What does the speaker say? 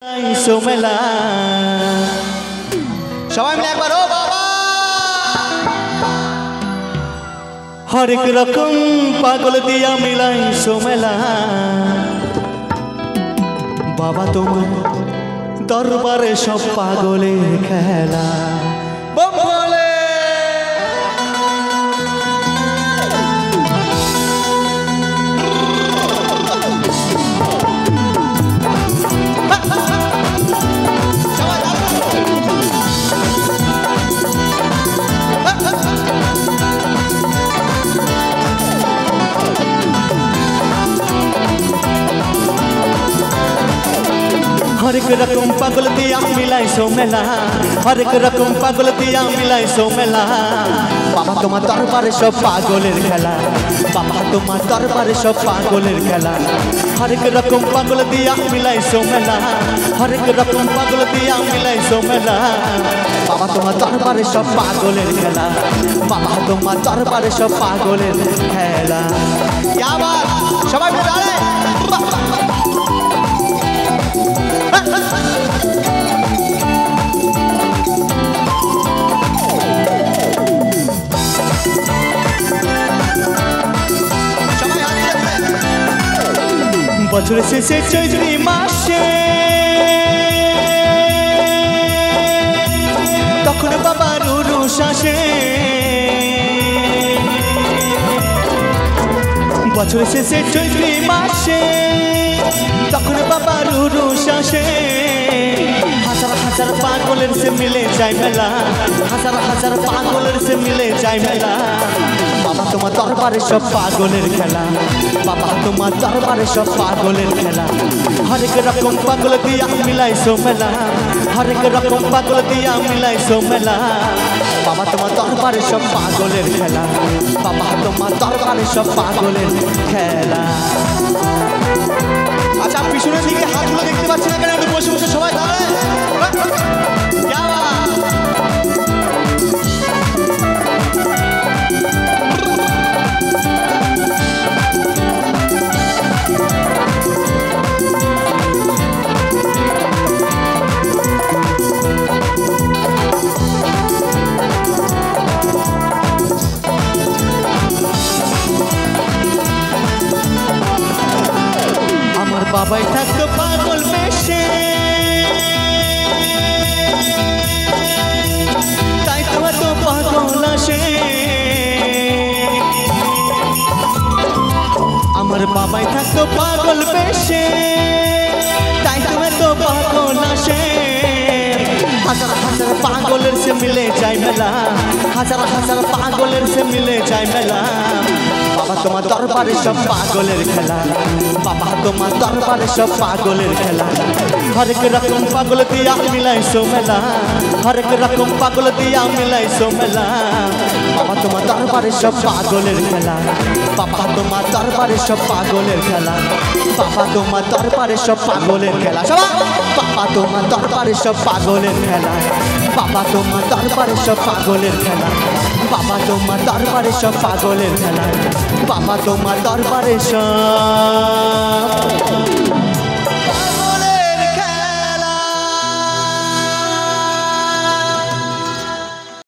মেলা সবাই মিলে একবার ও বাবা হরেক রকম পাগল দিয়া মিলাই সোমেলা বাবা তোমার দরবারে সব পাগলের খেলা বলে हरेक रकम पागल दिया मिलाई सोमेला हरेक रकम पागल दिया मिलाई सोमेला बाबा तुम्हार दरबारे सब पागलेर खेला बाबा तुम्हार दरबारे सब पागलेर खेला हरेक रकम पागल दिया मिलाई सोमेला हरेक रकम पागल दिया मिलाई सोमेला बाबा तुम्हार दरबारे सब पागलेर खेला बाबा तुम्हार दरबारे सब पागलेर खेला क्या बात सबाई मिले दाঁড়ায় বছর শেষে চৈত্রী মাসে তখন বাবার উরুষ আসে বছর শেষে চৈত্রী মাসে তখন বাবার উরুষ আসে হাজার হাজার পাগলের সে মিলে যায় মেলা হাজার হাজার পাগলের সে মিলে যায় মেলা বাবা তোমার দরবারে সব পাগলের খেলা বাবা তোমার দরবারে সব পাগলের খেলা হরেক রকম পাগল দিয়া মিলাই সোমেলা হরেক রকম পাগল দিয়া মিলাই সোমেলা বাবা তোমার দরবারে সব পাগলের খেলা বাবা তোমার দরবারে সব পাগলের খেলা আচ্ছা পিছনের দিকে হাতগুলো দেখতে পাচ্ছি না কেন একটু বসে বসে সবাই দাঁড়ায় বাবাই থাকতো পাগল বেশে তাই তো এত পাগল আসে আমার বাবাই থাকতো পাগল বেশে তাই তো এত পাগল আসে হাজার হাজার পাগলের সে মিলে যায় মেলা হাজার হাজার পাগলের সে মিলে যায় মেলা বাবা তোমার দরবারে সব পাগলের খেলা বাবা তোমার দরবারে সব পাগলের খেলা হরেক রকম পাগল দিয়া মিলাই সোমেলা হরেক রকম পাগল দিয়া মিলাই সোমেলা বাবা তোমার দরবারে সব পাগলের খেলা বাবা তোমার দরবারে সব পাগলের খেলা বাবা তোমার দরবারে সব পাগলের খেলা সবাই বাবা তোমার দরবারে সব পাগলের খেলা বাবা তোমার দরবারে সব পাগলের খেলা বাবা তোমার দরবারে সব পাগলের খেলা বাবা তোমার দরবারে সব